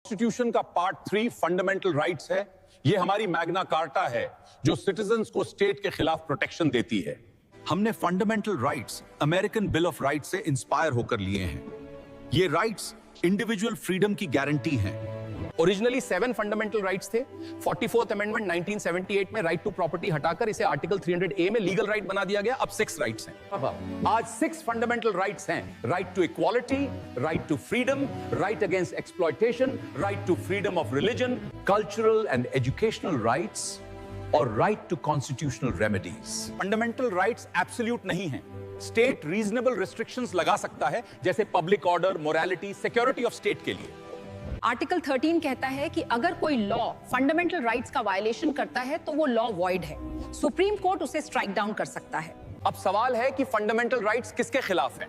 Constitution का part 3 fundamental rights है। यह हमारी मैग्ना कार्टा है जो सिटीजन्स को स्टेट के खिलाफ प्रोटेक्शन देती है। हमने fundamental rights American bill of rights से इंस्पायर होकर लिए हैं। ये राइट्स इंडिविजुअल फ्रीडम की गारंटी हैं। ओरिजिनली 7 फंडामेंटल राइट्स थे। 44th अमेंडमेंट 1978 में राइट टू प्रॉपर्टी हटाकर इसे आर्टिकल 300A में लीगल राइट बना दिया गया। अब 6 राइट्स हैं। आज 6 फंडामेंटल राइट्स हैं। Right to equality, right to freedom, right against exploitation, right to freedom of religion, cultural and educational rights और right to constitutional remedies. Fundamental rights absolute नहीं हैं। स्टेट रीजनेबल रिस्ट्रिक्शंस लगा सकता है, जैसे public order, morality, security of state के लिए। Article 13 कहता है कि अगर कोई लॉ फंडामेंटल राइट्स का वायलेशन करता है तो वो लॉ वॉइड है। सुप्रीम कोर्ट उसे स्ट्राइक डाउन कर सकता है। अब सवाल है कि फंडामेंटल राइट्स किसके खिलाफ हैं?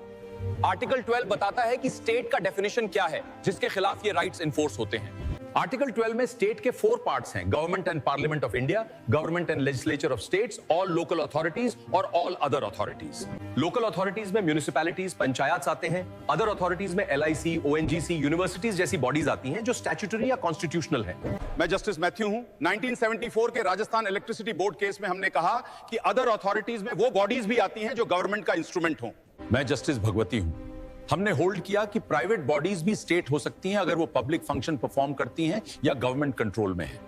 आर्टिकल 12 बताता है कि स्टेट का डेफिनेशन क्या है जिसके खिलाफ ये राइट्स इन्फोर्स होते हैं। आर्टिकल 12 में स्टेट के 4 पार्ट्स हैं: government and parliament of India, government and legislature of states, all local authorities और all other authorities. Local authorities में म्युनिसिपैलिटीज, पंचायत आते हैं। अदर अथॉरिटीज में LIC, ONGC, यूनिवर्सिटीज जैसी बॉडीज आती हैं जो स्टैट्यूटरी या कॉन्स्टिट्यूशनल है। मैं जस्टिस मैथ्यू हूं। 1974 के राजस्थान इलेक्ट्रिसिटी बोर्ड केस में हमने कहा कि अदर अथॉरिटीज में वो बॉडीज भी आती हैं जो गवर्नमेंट का इंस्ट्रूमेंट हो। मैं जस्टिस भगवती हूं। हमने होल्ड किया कि प्राइवेट बॉडीज भी स्टेट हो सकती हैं अगर वो पब्लिक फंक्शन परफॉर्म करती हैं या गवर्नमेंट कंट्रोल में है।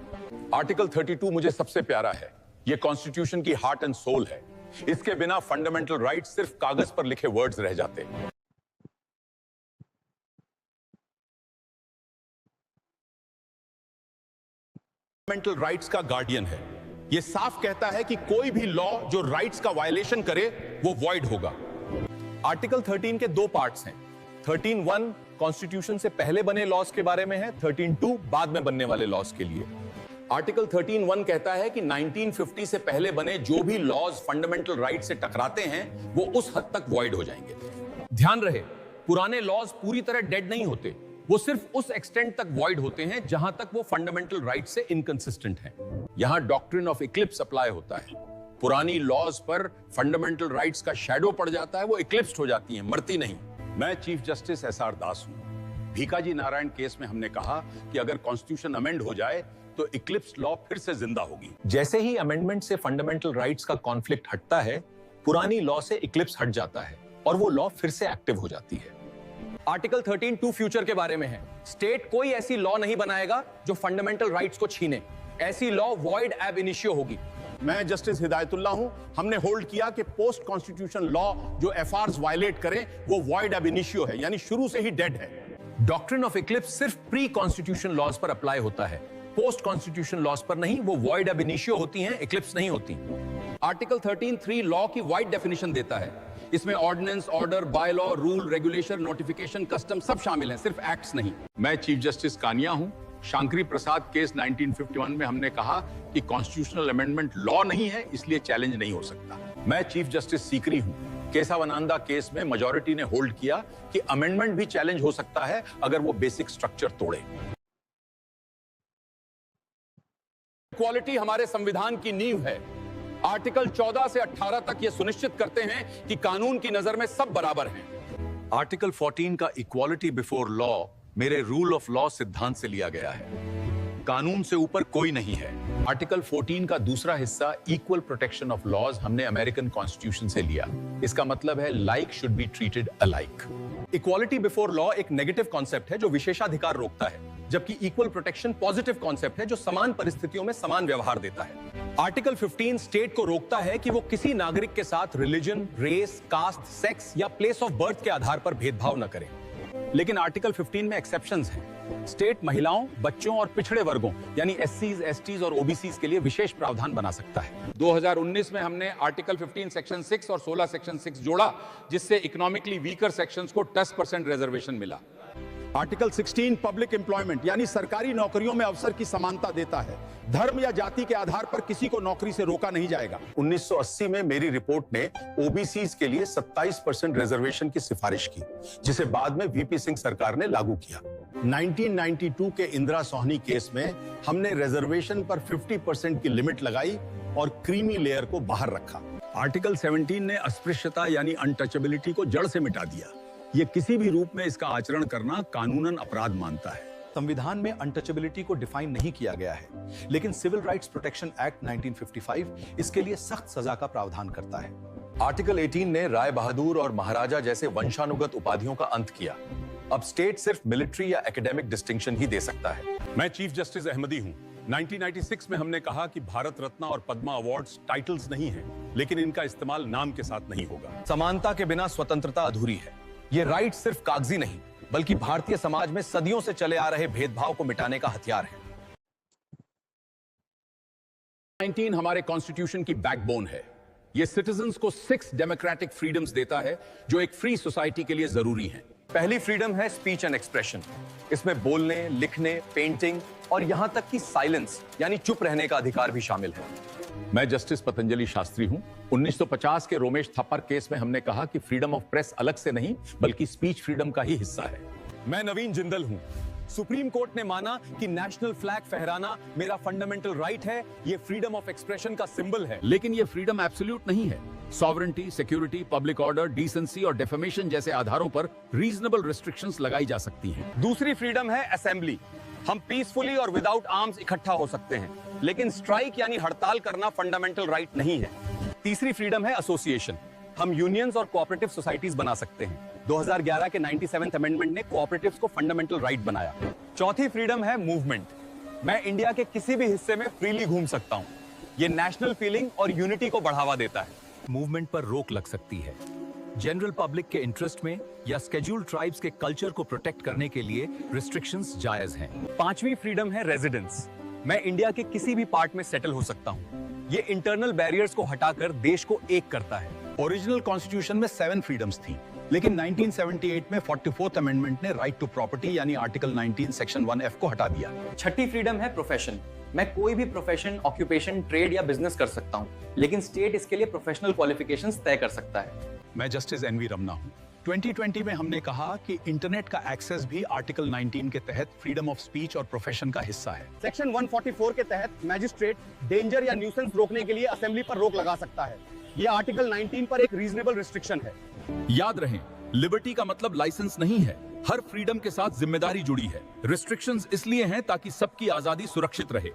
आर्टिकल 32 मुझे सबसे प्यारा है। ये कॉन्स्टिट्यूशन की हार्ट एंड सोल है। इसके बिना फंडामेंटल राइट्स सिर्फ कागज पर लिखे वर्ड्स रह जाते हैं। फंडामेंटल राइट्स का गार्डियन है। यह साफ कहता है कि कोई भी लॉ जो राइट्स का वायलेशन करे वो वॉइड होगा। आर्टिकल 13 के 2 पार्ट्स हैं। 13(1) कॉन्स्टिट्यूशन से पहले बने लॉज के बारे में है। 13(2) बाद में बनने वाले लॉज के लिए। आर्टिकल 13(1) कहता है कि 1950 से पहले बने जो भी लॉज फंडामेंटल राइट से टकराते हैं वो उस हद तक वॉइड हो जाएंगे। ध्यान रहे, पुराने लॉज पूरी तरह डेड नहीं होते। वो सिर्फ उस एक्सटेंट तक वॉइड होते हैं जहां तक वो फंडामेंटल राइट से इनकंसिस्टेंट हैं। यहां डॉक्ट्रिन ऑफ इक्लिप्स अप्लाई होता है। पुरानी लॉज पर फंडामेंटल राइट्स का शैडो पड़ जाता है, वो इक्लिप्स्ड हो जाती हैं, मरती नहीं। मैं चीफ जस्टिस SR दास हूं। भीकाजी नारायण केस में हमने कहा कि अगर कॉन्स्टिट्यूशन अमेंड हो जाए तो इक्लिप्स्ड लॉ फिर से जिंदा होगी। जैसे ही अमेंडमेंट से फंडामेंटल राइट्स का कॉन्फ्लिक्ट हटता है, पुरानी लॉ से इक्लिप्स हट जाता है और वो लॉ फिर से एक्टिव हो जाती है। आर्टिकल 13(2) फ्यूचर के बारे में है। स्टेट कोई ऐसी लॉ नहीं बनाएगा जो फंडामेंटल राइट्स को छीने। ऐसी लॉ वॉइड एब इनिशियो होगी। मैं जस्टिस हिदायतुल्लाह हूं। हमने होल्ड किया कि पोस्ट कॉन्स्टिट्यूशन लॉ जो FRs वायलेट करें वो वॉइड एब इनिशियो है, यानी शुरू से ही डेड है। डॉक्ट्रिन ऑफ इक्लिप्स सिर्फ प्री कॉन्स्टिट्यूशन लॉज पर अप्लाई होता है, पोस्ट कॉन्स्टिट्यूशन लॉज पर नहीं। वो वॉइड एब इनिशियो होती हैं, इक्लिप्स नहीं होती। आर्टिकल 13(3) लॉ की वाइड डेफिनेशन देता है। इसमें ordinance, order, bye law, rule, regulation, notification, custom सब शामिल हैं, सिर्फ एक्ट्स नहीं। मैं चीफ जस्टिस कानिया हूं। शांकरी प्रसाद केस 1951 में हमने कहा कि कॉन्स्टिट्यूशनल अमेंडमेंट लॉ नहीं है, इसलिए चैलेंज नहीं हो सकता। मैं चीफ जस्टिस सीकरी हूं। केसावनंदा केस में मेजॉरिटी ने होल्ड किया कि अमेंडमेंट भी चैलेंज हो सकता है अगर वो बेसिक स्ट्रक्चर तोड़े। इक्वालिटी हमारे संविधान की नींव है। आर्टिकल 14 से 18 तक ये सुनिश्चित करते हैं कि कानून की नजर में सब बराबर हैं। आर्टिकल 14 का इक्वालिटी बिफोर लॉ मेरे रूल ऑफ लॉ सिद्धांत से लिया गया है। कानून से ऊपर कोई नहीं है। आर्टिकल 14 का दूसरा हिस्सा इक्वल प्रोटेक्शन ऑफ लॉज हमने अमेरिकन कॉन्स्टिट्यूशन से लिया। इसका मतलब है like should be treated alike. Equality before law एक नेगेटिव कॉन्सेप्ट है जो विशेषाधिकार रोकता है, जबकि इक्वल प्रोटेक्शन पॉजिटिव कॉन्सेप्ट है जो समान परिस्थितियों में समान व्यवहार देता है। आर्टिकल 15 स्टेट को रोकता है कि वो किसी नागरिक के साथ रिलीजन, रेस, कास्ट, सेक्स या प्लेस ऑफ बर्थ के आधार पर भेदभाव न करे। लेकिन आर्टिकल 15 में एक्सेप्शंस हैं। स्टेट महिलाओं, बच्चों और पिछड़े वर्गों यानी SCs, STs और OBCs के लिए विशेष प्रावधान बना सकता है। 2019 में हमने आर्टिकल 15 सेक्शन 6 और 16 सेक्शन 6 जोड़ा, जिससे इकोनॉमिकली वीकर सेक्शंस को 10% रिजर्वेशन मिला। आर्टिकल 16 पब्लिक एम्प्लॉयमेंट यानी सरकारी नौकरियों में अवसर की समानता देता है। धर्म या जाति के आधार पर किसी को नौकरी से रोका नहीं जाएगा। 1980 में मेरी रिपोर्ट ने OBCs के लिए 27% रिजर्वेशन की सिफारिश की, जिसे बाद में VP सिंह सरकार ने लागू किया। 1992 के इंदिरा सोहनी केस में हमने रिजर्वेशन पर 50% की लिमिट लगाई और क्रीमी लेयर को बाहर रखा। आर्टिकल 17 ने अस्पृश्यता यानी अनटचेबिलिटी को जड़ से मिटा दिया। ये किसी भी रूप में इसका आचरण करना कानूनन अपराध मानता है। संविधान में अनटचेबिलिटी को डिफाइन नहीं किया गया है, लेकिन सिविल राइट्स प्रोटेक्शन एक्ट 1955 इसके लिए सख्त सजा का प्रावधान करता है। आर्टिकल 18 ने राय बहादुर और महाराजा जैसे वंशानुगत उपाधियों का अंत किया। अब स्टेट सिर्फ मिलिट्री या एकेडमिक डिस्टिंक्शन ही दे सकता है। मैं चीफ जस्टिस अहमदी हूं। 1996 में हमने कहा कि भारत रत्न और पद्मा अवार्ड्स टाइटल्स नहीं हैं, लेकिन इनका इस्तेमाल नाम के साथ नहीं होगा। समानता के बिना स्वतंत्रता अधूरी है। ये राइट सिर्फ कागजी नहीं, बल्कि भारतीय समाज में सदियों से चले आ रहे भेदभाव को मिटाने का हथियार है। 19 हमारे कॉन्स्टिट्यूशन की बैकबोन है। ये सिटीजंस को 6 डेमोक्रेटिक फ्रीडम्स देता है जो एक फ्री सोसाइटी के लिए जरूरी हैं। पहली फ्रीडम है स्पीच एंड एक्सप्रेशन। इसमें बोलने, लिखने, पेंटिंग और यहां तक कि साइलेंस यानी चुप रहने का अधिकार भी शामिल है। मैं जस्टिस पतंजलि शास्त्री हूं। 1950 के रोमेश थप्पर केस में हमने कहा कि फ्रीडम ऑफ प्रेस अलग से नहीं, बल्कि स्पीच फ्रीडम का ही हिस्सा है। मैं नवीन जिंदल हूं। सुप्रीम कोर्ट ने माना कि नेशनल फ्लैग फहराना मेरा फंडामेंटल राइट है, ये फ्रीडम ऑफ एक्सप्रेशन का सिंबल है। लेकिन ये फ्रीडम एब्सोल्यूट नहीं है। Sovereignty, security, public order, decency और डेफेमेशन जैसे आधारों पर रीजनेबल रिस्ट्रिक्शंस लगाई जा सकती हैं। दूसरी फ्रीडम है असेंबली। हम पीसफुली और विदाउट आर्म्स इकट्ठा हो सकते हैं, लेकिन स्ट्राइक यानी हड़ताल करना फंडामेंटल राइट नहीं है। तीसरी फ्रीडम है एसोसिएशन। हम यूनियंस और कोऑपरेटिव सोसाइटीज बना सकते हैं। 2011 के 97th अमेंडमेंट ने कोऑपरेटिव्स को फंडामेंटल राइट बनाया। चौथी फ्रीडम है मूवमेंट। मैं इंडिया के किसी भी हिस्से में फ्रीली घूम सकता हूं। ये नेशनल फीलिंग और यूनिटी को बढ़ावा देता है। मूवमेंट पर रोक लग सकती है। जनरल पब्लिक के इंटरेस्ट में या स्केड्यूल्ड ट्राइब्स के कल्चर को प्रोटेक्ट करने के लिए रिस्ट्रिक्शंस जायज हैं। पांचवी फ्रीडम है रेजिडेंस। मैं इंडिया के किसी भी पार्ट में सेटल हो सकता हूं। ये इंटरनल बैरियर्स को हटाकर देश को एक करता है। ओरिजिनल कॉन्स्टिट्यूशन में 7 फ्रीडम्स थी, लेकिन 1978 में 44th अमेंडमेंट ने राइट टू प्रॉपर्टी यानी आर्टिकल 19 सेक्शन 1F को हटा दिया। छठी फ्रीडम है प्रोफेशन। मैं कोई भी प्रोफेशन, ऑक्यूपेशन, ट्रेड या बिजनेस कर सकता हूं, लेकिन स्टेट इसके लिए प्रोफेशनल क्वालिफिकेशंस तय कर सकता है। मैं जस्टिस एनवी रमना हूं। 2020 में हमने कहा कि इंटरनेट का एक्सेस भी आर्टिकल 19 के तहत फ्रीडम ऑफ स्पीच और प्रोफेशन का हिस्सा है। सेक्शन 144 के तहत मैजिस्ट्रेट डेंजर या न्यूसेंस रोकने के लिए असेंबली पर रोक लगा सकता है। ये आर्टिकल 19 पर एक रीजनेबल रिस्ट्रिक्शन है। याद रहे, लिबर्टी का मतलब लाइसेंस नहीं है। हर फ्रीडम के साथ जिम्मेदारी जुड़ी है। रिस्ट्रिक्शंस इसलिए हैं ताकि सबकी आजादी सुरक्षित रहे।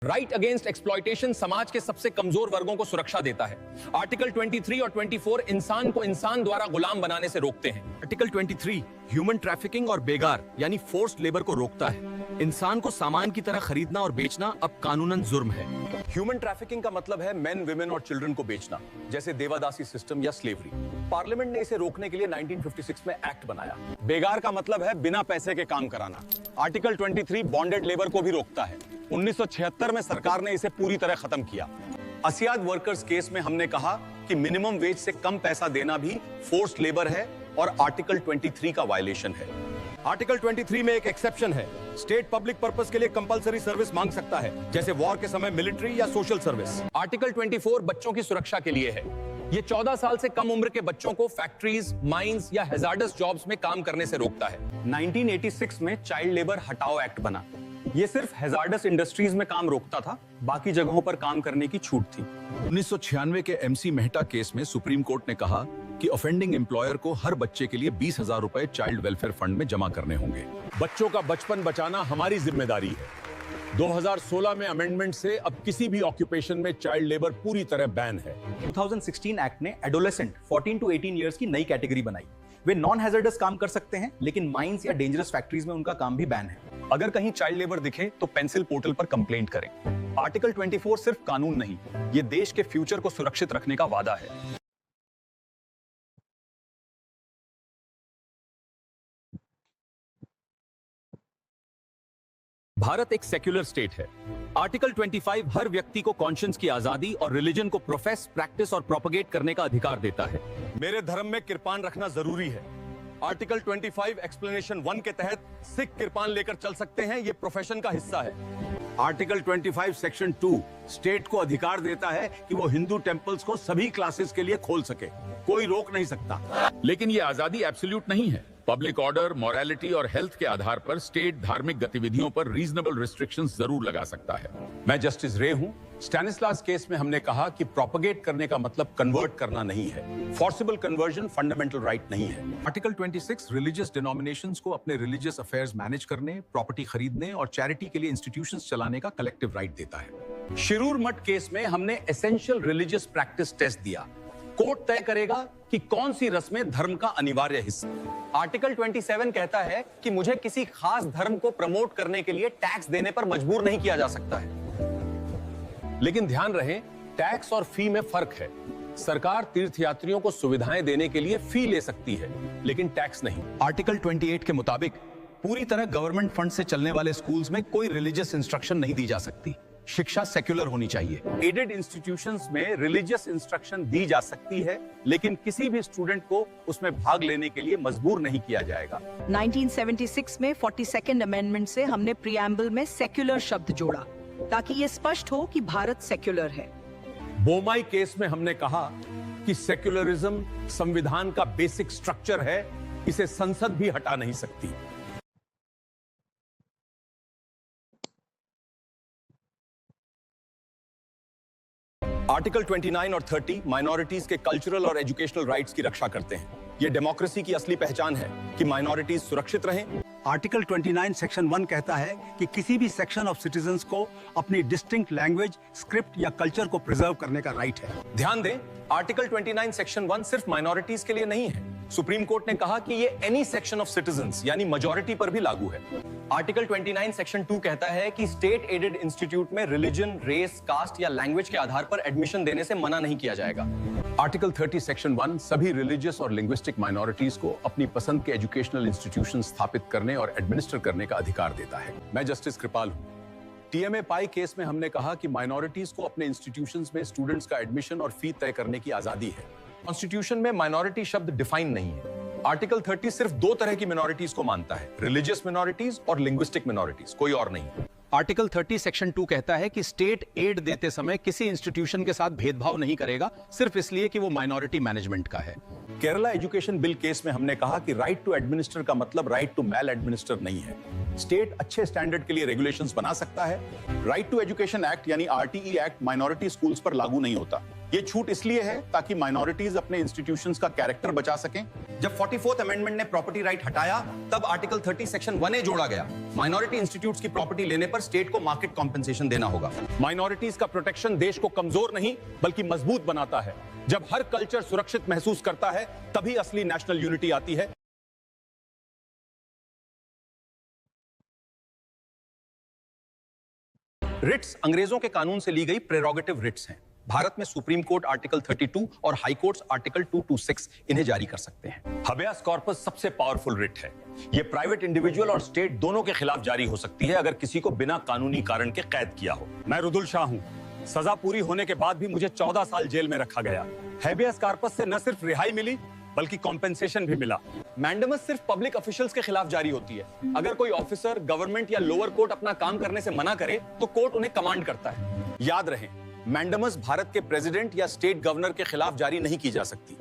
राइट अगेंस्ट एक्सप्लॉयटेशन समाज के सबसे कमजोर वर्गों को सुरक्षा देता है। आर्टिकल 23 और 24 इंसान को इंसान द्वारा गुलाम बनाने से रोकते हैं। आर्टिकल 23 ह्यूमन ट्रैफिकिंग और बेगार यानी फोर्स्ड लेबर को रोकता है। इंसान को सामान की तरह खरीदना और बेचना अब कानूनन जुर्म है। ह्यूमन ट्रैफिकिंग का मतलब है मेन, विमेन और चिल्ड्रन को बेचना, जैसे देवादासी सिस्टम या स्लेवरी। पार्लियामेंट ने इसे रोकने के लिए 1956 में एक्ट बनाया। बेगार का मतलब है बिना पैसे के काम कराना। आर्टिकल 23 बॉन्डेड लेबर को भी रोकता है। 1976 में सरकार ने इसे पूरी तरह खत्म किया। असियाद वर्कर्स केस में हमने कहा कि मिनिमम वेज से कम पैसा देना भी फोर्स्ड लेबर है और आर्टिकल 23 का वायलेशन है। आर्टिकल 23 में एक एक्सेप्शन है। स्टेट पब्लिक पर्पस के लिए कंपलसरी सर्विस मांग सकता है, जैसे वॉर के समय मिलिट्री या सोशल सर्विस। आर्टिकल 24 बच्चों की सुरक्षा के लिए है। ये 14 साल से कम उम्र के बच्चों को फैक्ट्रीज, माइंस या हैजार्डस जॉब्स में काम करने से रोकता है। 1986 में चाइल्ड लेबर हटाओ एक्ट बना। ये सिर्फ हैजार्डस इंडस्ट्रीज में काम रोकता था, बाकी जगहों पर काम करने की छूट थी। 1996 के MC मेहता केस में सुप्रीम कोर्ट ने कहा कि ऑफेंडिंग एम्प्लॉयर को हर बच्चे के लिए 20,000 रुपए चाइल्ड वेलफेयर फंड में जमा करने होंगे। बच्चों का बचपन बचाना हमारी जिम्मेदारी है। 2016 में अमेंडमेंट से अब किसी भी ऑक्यूपेशन में चाइल्ड लेबर पूरी तरह बैन है। 2016 एक्ट ने एडोलेसेंट 14 to 18 इयर्स की नई कैटेगरी बनाई। वे नॉन हैजर्डस काम कर सकते हैं, लेकिन माइंस या डेंजरस फैक्ट्रीज में उनका काम भी बैन है। अगर कहीं चाइल्ड लेबर दिखे तो पेंसिल पोर्टल पर कंप्लेंट करें। आर्टिकल 24 सिर्फ कानून नहीं, ये देश के फ्यूचर को सुरक्षित रखने का वादा है। भारत एक सेक्युलर स्टेट है। आर्टिकल 25 हर व्यक्ति को कॉन्शियंस की आजादी और रिलीजन को प्रोफेस, प्रैक्टिस और प्रोपगेट करने का अधिकार देता है। मेरे धर्म में किरपान रखना जरूरी है। आर्टिकल 25 एक्सप्लेनेशन 1 के तहत सिख किरपान लेकर चल सकते हैं, ये प्रोफेशन का हिस्सा है। आर्टिकल 25 सेक्शन 2 स्टेट को अधिकार देता है कि वो हिंदू टेंपल्स को सभी क्लासेस के लिए खोल सके। कोई रोक नहीं सकता। लेकिन ये आजादी एब्सोल्यूट नहीं है। पब्लिक ऑर्डर, मॉरलिटी और हेल्थ के आधार पर स्टेट धार्मिक गतिविधियों पर रीजनेबल रिस्ट्रिक्शंस जरूर लगा सकता है। मैं जस्टिस रे हूं। स्टैनिस्लास केस में हमने कहा कि प्रोपगेट करने का मतलब कन्वर्ट करना नहीं है। फोर्सिबल कन्वर्जन फंडामेंटल राइट नहीं है। आर्टिकल 26 रिलीजियस डिनोमिनेशंस को अपने रिलीजियस अफेयर्स मैनेज करने, प्रॉपर्टी खरीदने और चैरिटी के लिए इंस्टीट्यूशंस चलाने का कलेक्टिव राइट देता है। शिरूर मठ केस में हमने एसेंशियल रिलीजियस प्रैक्टिस टेस्ट दिया। कोर्ट तय करेगा कि कौन सी रस्में धर्म का अनिवार्य हिस्सा। आर्टिकल 27 कहता है कि मुझे किसी खास धर्म को प्रमोट करने के लिए टैक्स देने पर मजबूर नहीं किया जा सकता है। लेकिन ध्यान रहे, टैक्स और फी में फर्क है। सरकार तीर्थयात्रियों को सुविधाएं देने के लिए फी ले सकती है, लेकिन टैक्स नहीं। आर्टिकल 28 के मुताबिक पूरी तरह गवर्नमेंट फंड से चलने वाले स्कूल्स में कोई रिलीजियस इंस्ट्रक्शन नहीं दी जा सकती। शिक्षा सेक्युलर होनी चाहिए। एडेड इंस्टीट्यूशंस में रिलीजियस इंस्ट्रक्शन दी जा सकती है, लेकिन किसी भी स्टूडेंट को उसमें भाग लेने के लिए मजबूर नहीं किया जाएगा। 1976 में 42nd अमेंडमेंट से हमने प्रियम्बल में सेक्युलर शब्द जोड़ा ताकि ये स्पष्ट हो कि भारत सेक्युलर है। बोमाई केस में हमने कहा कि सेक्युलरिज्म संविधान का बेसिक स्ट्रक्चर है, इसे संसद भी हटा नहीं सकती। आर्टिकल 29 और 30 माइनॉरिटीज के कल्चरल और एजुकेशनल राइट्स की रक्षा करते हैं। यह डेमोक्रेसी की असली पहचान है कि माइनॉरिटीज सुरक्षित रहें। आर्टिकल 29 सेक्शन 1 कहता है कि किसी भी सेक्शन ऑफ सिटीजन्स को अपनी डिस्टिंक्ट लैंग्वेज, स्क्रिप्ट या कल्चर को प्रिजर्व करने का राइट है। ध्यान दें, आर्टिकल 29 सेक्शन 1 सिर्फ माइनॉरिटीज के लिए नहीं है। सुप्रीम कोर्ट ने कहा कि ये एनी सेक्शन ऑफ सिटीजन्स यानी मेजॉरिटी पर भी लागू है। आर्टिकल 29 सेक्शन 2 कहता है कि स्टेट एडेड इंस्टीट्यूट में रिलीजन, रेस, कास्ट या लैंग्वेज के आधार पर एडमिशन देने से मना नहीं किया जाएगा। आर्टिकल 30 सेक्शन 1 सभी रिलीजियस और लिंग्विस्टिक माइनॉरिटीज को अपनी पसंद के एजुकेशनल इंस्टीट्यूशन स्थापित करने और एडमिनिस्टर करने का अधिकार देता है। मैं जस्टिस कृपाल हूं। टीएमए पाई केस में हमने कहा कि माइनॉरिटीज को अपने इंस्टीट्यूशंस में स्टूडेंट्स का एडमिशन और फी तय करने की आजादी है। कॉन्स्टिट्यूशन में माइनॉरिटी शब्द डिफाइन नहीं है। आर्टिकल 30 सिर्फ दो तरह की मिनॉरिटीज को मानता है, रिलीजियस मिनॉरिटीज और लिंग्विस्टिक मिनॉरिटीज, कोई और नहीं। आर्टिकल 30 सेक्शन 2 कहता है कि स्टेट एड देते समय किसी इंस्टीट्यूशन के साथ भेदभाव नहीं करेगा, सिर्फ इसलिए कि वो माइनॉरिटी मैनेजमेंट का है। केरला एजुकेशन बिल केस में हमने कहा कि राइट टू एडमिनिस्टर का मतलब राइट टू मैल एडमिनिस्टर नहीं है। स्टेट अच्छे स्टैंडर्ड के लिए रेगुलेशंस बना सकता है। राइट टू एजुकेशन एक्ट यानी आरटीई एक्ट माइनॉरिटी स्कूल्स पर लागू नहीं होता। ये छूट इसलिए है ताकि माइनॉरिटीज अपने इंस्टीट्यूशंस का कैरेक्टर बचा सकें। जब 44th अमेंडमेंट ने प्रॉपर्टी राइट हटाया, तब आर्टिकल 30 सेक्शन 1A जोड़ा गया। माइनॉरिटी इंस्टीट्यूट्स की प्रॉपर्टी लेने पर स्टेट को मार्केट कॉम्पेंसेशन देना होगा। माइनॉरिटीज का प्रोटेक्शन देश को कमजोर नहीं बल्कि मजबूत बनाता है। जब हर कल्चर सुरक्षित महसूस करता है, तभी असली नेशनल यूनिटी आती है। रिट्स अंग्रेजों के कानून से ली गई प्रेरोगेटिव रिट्स हैं। भारत में सुप्रीम कोर्ट आर्टिकल 32 और हाई कोर्ट्स आर्टिकल 226 इन्हें जारी कर सकते हैं। हबेयस कॉर्पस सबसे पावरफुल रिट है। यह प्राइवेट इंडिविजुअल और स्टेट दोनों के खिलाफ जारी हो सकती है अगर किसी को बिना कानूनी कारण के कैद किया हो। मैं रुदुल शाह हूं। सजा पूरी होने के बाद भी मुझे 14 साल जेल में रखा गया। हबेयस कॉर्पस से न सिर्फ रिहाई मिली बल्कि कॉम्पेंसेशन भी मिला। मैंडेमस सिर्फ पब्लिक ऑफिशियल्स के खिलाफ जारी होती है। अगर कोई ऑफिसर, गवर्नमेंट या लोअर कोर्ट अपना काम करने से मना करे तो कोर्ट उन्हें कमांड करता है। याद रहे, मैंडेमस भारत के प्रेसिडेंट या स्टेट गवर्नर के खिलाफ जारी नहीं की जा सकती।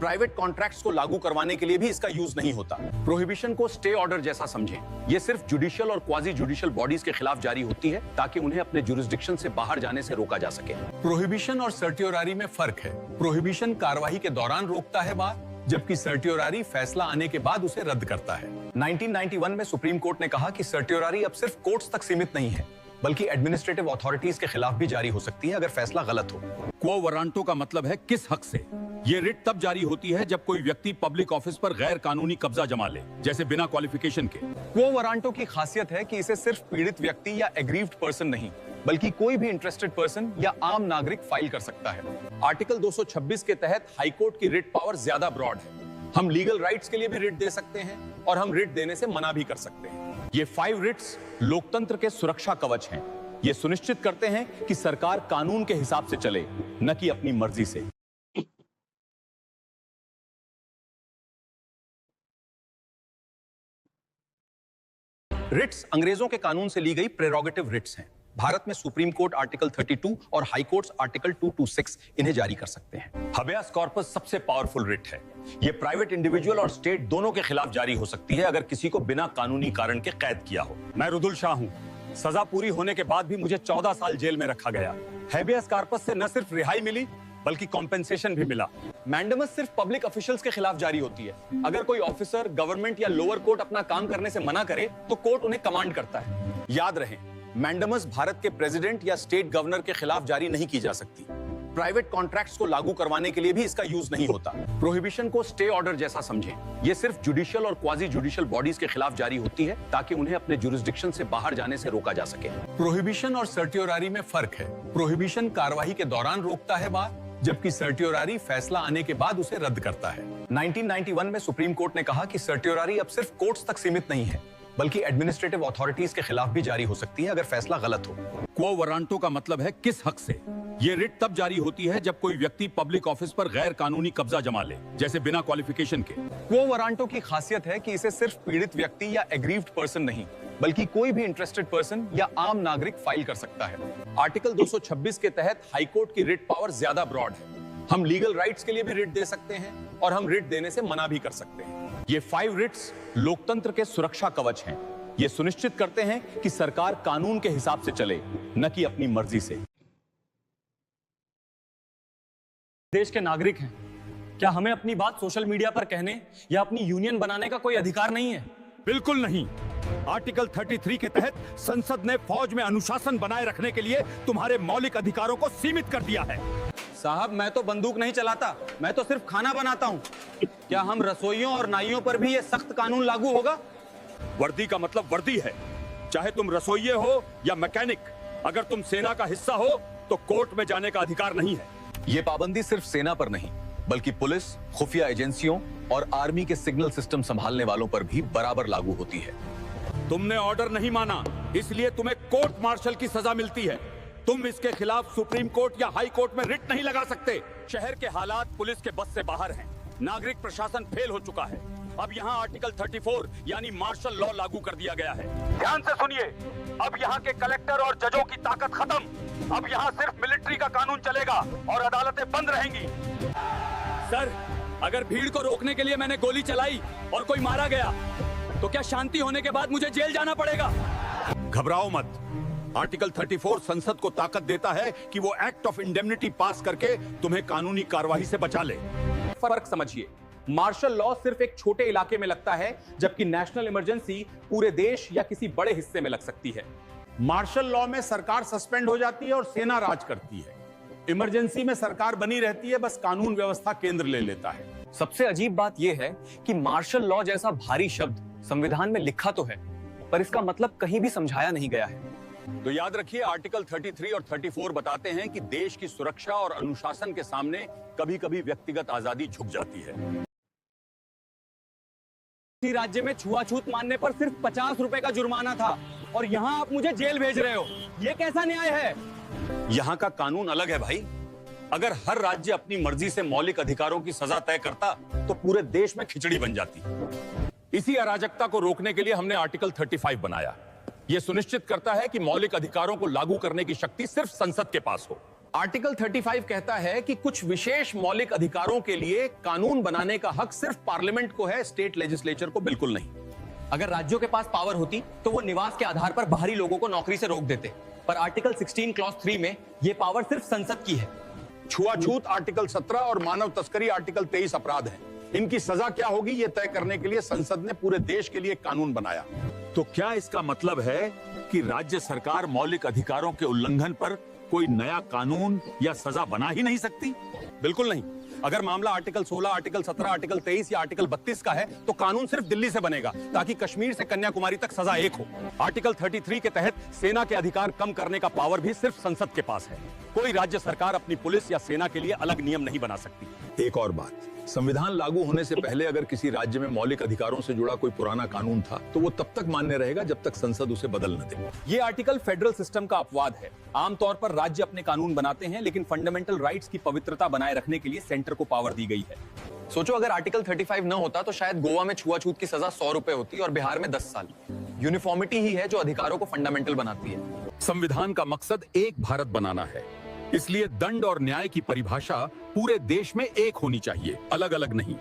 प्राइवेट कॉन्ट्रैक्ट्स को लागू करवाने के लिए भी इसका यूज नहीं होता। प्रोहिबिशन को स्टे ऑर्डर जैसा समझें। यह सिर्फ जुडिशियल और क्वाजी जुडिशियल बॉडीज के खिलाफ जारी होती है ताकि उन्हें अपने जुरिस्डिक्शन से बाहर जाने से रोका जा सके। प्रोहिबिशन और सर्टियोरारी में फर्क है। प्रोहिबिशन कार्रवाई के दौरान रोकता है बात, जबकि सर्टियोरारी फैसला आने के बाद उसे रद्द करता है। 1991 में सुप्रीम कोर्ट ने कहा कि सर्टियोरारी अब सिर्फ कोर्ट्स तक सीमित नहीं है, बल्कि एडमिनिस्ट्रेटिव अथॉरिटीज के खिलाफ भी जारी हो सकती है अगर फैसला गलत हो। क्वो वरांटो का मतलब है किस हक से। ये रिट तब जारी होती है जब कोई व्यक्ति पब्लिक ऑफिस पर गैर कानूनी कब्जा जमा ले, जैसे बिना क्वालिफिकेशन के। क्वो वरांटो की खासियत है कि इसे सिर्फ पीड़ित व्यक्ति या एग्रीव्ड पर्सन नहीं, बल्कि कोई भी इंटरेस्टेड पर्सन या आम नागरिक फाइल कर सकता है। आर्टिकल 226 के तहत हाईकोर्ट की रिट पावर ज्यादा ब्रॉड है। हम लीगल राइट्स के लिए भी रिट दे सकते हैं और हम रिट देने से मना भी कर सकते हैं। ये 5 रिट्स लोकतंत्र के सुरक्षा कवच हैं। ये सुनिश्चित करते हैं कि सरकार कानून के हिसाब से चले, न कि अपनी मर्जी से। रिट्स अंग्रेजों के कानून से ली गई प्रेरोगेटिव रिट्स हैं। भारत में सुप्रीम कोर्ट आर्टिकल 32 और हाई कोर्ट्स आर्टिकल 226 इन्हें जारी कर सकते हैं। हबेयस कॉर्पस सबसे पावरफुल रिट है। यह प्राइवेट इंडिविजुअल और स्टेट दोनों के खिलाफ जारी हो सकती है अगर किसी को बिना कानूनी कारण के कैद किया हो। मैं रुदुल शाह हूं। सजा पूरी होने के बाद भी मुझे 14 साल जेल में रखा गया। हैबियस कार्पस से न सिर्फ रिहाई मिली बल्कि कॉम्पेंसेशन भी मिला। मैंडेमस सिर्फ पब्लिक ऑफिशियल्स के खिलाफ जारी होती है। अगर कोई ऑफिसर, गवर्नमेंट या लोअर कोर्ट अपना काम करने से मना करे तो कोर्ट उन्हें कमांड करता है। याद रहे, मैंडेमस भारत के प्रेसिडेंट या स्टेट गवर्नर के खिलाफ जारी नहीं की जा सकती। प्राइवेट कॉन्ट्रैक्ट्स को लागू करवाने के लिए भी इसका यूज नहीं होता। प्रोहिबिशन को स्टे ऑर्डर जैसा समझें। ये सिर्फ जुडिशियल और क्वाजी जुडिशियल बॉडीज के खिलाफ जारी होती है ताकि उन्हें अपने जुरिस्डिक्शन से बाहर जाने से रोका जा सके। प्रोहिबिशन और सर्टियोरारी में फर्क है। प्रोहिबिशन कार्रवाई के दौरान रोकता है बात, जबकि सर्टियोरारी फैसला आने के बाद उसे रद्द करता है। 1991 में सुप्रीम कोर्ट ने कहा कि सर्टियोरारी अब सिर्फ कोर्ट्स तक सीमित नहीं है, बल्कि एडमिनिस्ट्रेटिव अथॉरिटीज के खिलाफ भी जारी हो सकती है अगर फैसला गलत हो। क्वो वरांटो का मतलब है किस हक से। ये रिट तब जारी होती है जब कोई व्यक्ति पब्लिक ऑफिस पर गैर कानूनी कब्जा जमा ले, जैसे बिना क्वालिफिकेशन के। क्वो वरांटो की खासियत है कि इसे सिर्फ पीड़ित व्यक्ति या एग्रीव्ड पर्सन नहीं, बल्कि कोई भी इंटरेस्टेड पर्सन या आम नागरिक फाइल कर सकता है। आर्टिकल 226 के तहत हाईकोर्ट की रिट पावर ज्यादा ब्रॉड है। हम लीगल राइट्स के लिए भी रिट दे सकते हैं और हम रिट देने से मना भी कर सकते हैं। ये 5 रिट्स लोकतंत्र के सुरक्षा कवच हैं। ये सुनिश्चित करते हैं कि सरकार कानून के हिसाब से चले, न कि अपनी मर्जी से। देश के नागरिक हैं, क्या हमें अपनी बात सोशल मीडिया पर कहने या अपनी यूनियन बनाने का कोई अधिकार नहीं है? बिल्कुल नहीं। आर्टिकल 33 के तहत संसद ने फौज में अनुशासन बनाए रखने के लिए तुम्हारे मौलिक अधिकारों को सीमित कर दिया है। साहब, मैं तो बंदूक नहीं चलाता, मैं तो सिर्फ खाना बनाता हूँ। क्या हम रसोइयों और नाइयों पर भी ये सख्त कानून लागू होगा? वर्दी का मतलब वर्दी है, चाहे तुम रसोइये हो या मैकेनिक। अगर तुम सेना का हिस्सा हो तो कोर्ट में जाने का अधिकार नहीं है। ये पाबंदी सिर्फ सेना पर नहीं, बल्कि पुलिस, खुफिया एजेंसियों और आर्मी के सिग्नल सिस्टम संभालने वालों पर भी बराबर लागू होती है। तुमने ऑर्डर नहीं माना, इसलिए तुम्हें कोर्ट मार्शल की सजा मिलती है। तुम इसके खिलाफ सुप्रीम कोर्ट या हाई कोर्ट में रिट नहीं लगा सकते। शहर के हालात पुलिस के बस से बाहर हैं। नागरिक प्रशासन फेल हो चुका है। अब यहाँ आर्टिकल 34 यानी मार्शल लॉ लागू कर दिया गया है। ध्यान से सुनिए, अब यहाँ के कलेक्टर और जजों की ताकत खत्म। अब यहाँ सिर्फ मिलिट्री का कानून चलेगा और अदालतें बंद रहेंगी। सर, अगर भीड़ को रोकने के लिए मैंने गोली चलाई और कोई मारा गया तो क्या शांति होने के बाद मुझे जेल जाना पड़ेगा? घबराओ मत। आर्टिकल 34 संसद को ताकत देता है कि वो एक्ट ऑफ इंडेमनिटी पास करके तुम्हें कानूनी कार्रवाई से बचा ले। फर्क समझिए, मार्शल लॉ सिर्फ एक छोटे इलाके में लगता है, जबकि नेशनल इमरजेंसी पूरे देश या किसी बड़े हिस्से में लग सकती है। मार्शल लॉ में सरकार सस्पेंड हो जाती है और सेना राज करती है। इमरजेंसी में सरकार बनी रहती है, बस कानून व्यवस्था केंद्र ले लेता है। सबसे अजीब बात यह है कि मार्शल लॉ जैसा भारी शब्द संविधान में लिखा तो है, पर इसका मतलब कहीं भी समझाया नहीं गया है। तो याद रखिए, आर्टिकल 33 और 34 बताते हैं कि देश की सुरक्षा और अनुशासन के सामने कभी-कभी व्यक्तिगत आजादी झुक जाती है। इसी राज्य में छुआछूत मानने पर सिर्फ 50 रुपए का जुर्माना था और यहाँ आप मुझे जेल भेज रहे हो। ये कैसा न्याय है? यहाँ का कानून अलग है भाई। अगर हर राज्य अपनी मर्जी से मौलिक अधिकारों की सजा तय करता तो पूरे देश में खिचड़ी बन जाती। इसी अराजकता को रोकने के लिए हमने आर्टिकल 35 बनाया। यह सुनिश्चित करता है कि मौलिक अधिकारों को लागू करने की शक्ति सिर्फ संसद के पास हो। आर्टिकल 35 कहता है कि कुछ विशेष मौलिक अधिकारों के लिए कानून बनाने का हक सिर्फ पार्लियामेंट को है, स्टेट लेजिस्लेचर को बिल्कुल नहीं। अगर राज्यों के पास पावर होती तो वो निवास के आधार पर बाहरी लोगों को नौकरी से रोक देते, पर आर्टिकल 16 क्लॉज 3 में ये पावर सिर्फ संसद की है। छुआछूत आर्टिकल 17 और मानव तस्करी आर्टिकल 23 अपराध है। इनकी सजा क्या होगी ये तय करने के लिए संसद ने पूरे देश के लिए कानून बनाया। तो क्या इसका मतलब है कि राज्य सरकार मौलिक अधिकारों के उल्लंघन पर कोई नया कानून या सजा बना ही नहीं सकती? बिल्कुल नहीं। अगर मामला आर्टिकल 16, आर्टिकल 17, आर्टिकल 23 या आर्टिकल 32 का है तो कानून सिर्फ दिल्ली से बनेगा ताकि कश्मीर से कन्याकुमारी तक सजा एक हो। आर्टिकल 33 के तहत सेना के अधिकार कम करने का पावर भी सिर्फ संसद के पास है। कोई राज्य सरकार अपनी पुलिस या सेना के लिए अलग नियम नहीं बना सकती। एक और बात, संविधान लागू होने से पहले अगर किसी राज्य में मौलिक अधिकारों से जुड़ा कोई पुराना कानून था तो वो तब तक मान्य रहेगा जब तक संसद उसे बदल न दे। ये आर्टिकल फेडरल सिस्टम का अपवाद है। आमतौर पर राज्य अपने कानून बनाते हैं, लेकिन फंडामेंटल राइट्स की पवित्रता बनाए रखने के लिए सेंटर को पावर दी गई है। सोचो, अगर आर्टिकल 35 न होता तो शायद गोवा में छुआछूत की सजा 100 रुपए होती और बिहार में 10 साल। यूनिफॉर्मिटी ही है जो अधिकारों को फंडामेंटल बनाती है। संविधान का मकसद एक भारत बनाना है, इसलिए दंड और न्याय की परिभाषा पूरे देश में एक होनी चाहिए, अलग अलग नहीं।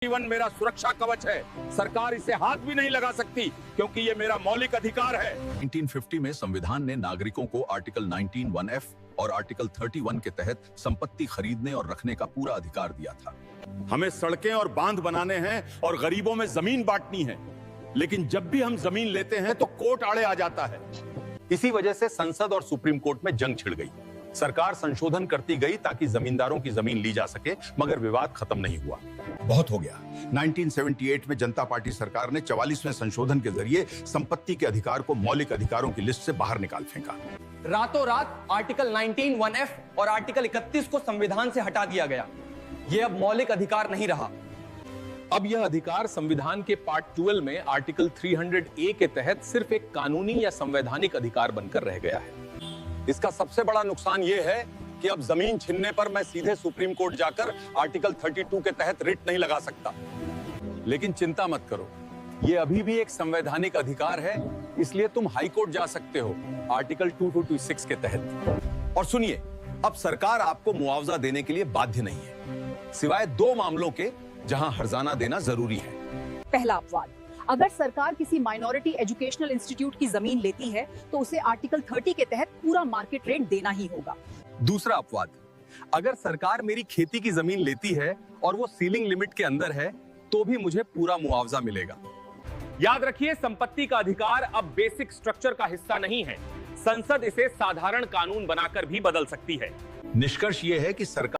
1951 मेरा सुरक्षा कवच है। सरकार इसे हाथ भी नहीं लगा सकती क्योंकि ये मेरा मौलिक अधिकार है। 1950 में संविधान ने नागरिकों को आर्टिकल 19(1)(f) और आर्टिकल 31 के तहत संपत्ति खरीदने और रखने का पूरा अधिकार दिया था। हमें सड़कें और बांध बनाने हैं और गरीबों में जमीन बांटनी है, लेकिन जब भी हम जमीन लेते हैं तो कोर्ट आड़े आ जाता है। इसी वजह से संसद और सुप्रीम कोर्ट में जंग छिड़ गई। सरकार संशोधन करती गई ताकि जमींदारों की जमीन ली जा सके, मगर विवाद खत्म नहीं हुआ। बहुत हो गया। 1978 में जनता पार्टी सरकार ने 44वें संशोधन के जरिए संपत्ति के अधिकार को मौलिक अधिकारों की लिस्ट से बाहर निकाल फेंका। रातों रात आर्टिकल 19(1)(f) और आर्टिकल 31 को संविधान से हटा दिया गया। यह अब मौलिक अधिकार नहीं रहा। अब यह अधिकार संविधान के पार्ट 12 में आर्टिकल 300A के तहत सिर्फ एक कानूनी या संवैधानिक अधिकार बनकर रह गया है। इसका सबसे बड़ा नुकसान यह है कि अब जमीन छीनने पर मैं सीधे सुप्रीम कोर्ट जाकर आर्टिकल 32 के तहत रिट नहीं लगा सकता। लेकिन चिंता मत करो, ये अभी भी एक संवैधानिक अधिकार है, इसलिए तुम हाई कोर्ट जा सकते हो आर्टिकल 226 के तहत। और सुनिए, अब सरकार आपको मुआवजा देने के लिए बाध्य नहीं है, सिवाय 2 मामलों के जहां हर्जाना देना जरूरी है। पहला अपवाद, अगर सरकार किसी माइनॉरिटी एजुकेशनल इंस्टीट्यूट की जमीन लेती है तो उसे आर्टिकल 30 के तहत पूरा मार्केट रेट देना ही होगा। दूसरा अपवाद, अगर सरकार मेरी खेती की जमीन लेती है और वो सीलिंग लिमिट के अंदर है तो भी मुझे पूरा मुआवजा मिलेगा। याद रखिए, संपत्ति का अधिकार अब बेसिक स्ट्रक्चर का हिस्सा नहीं है। संसद इसे साधारण कानून बनाकर भी बदल सकती है। निष्कर्ष यह है कि सरकार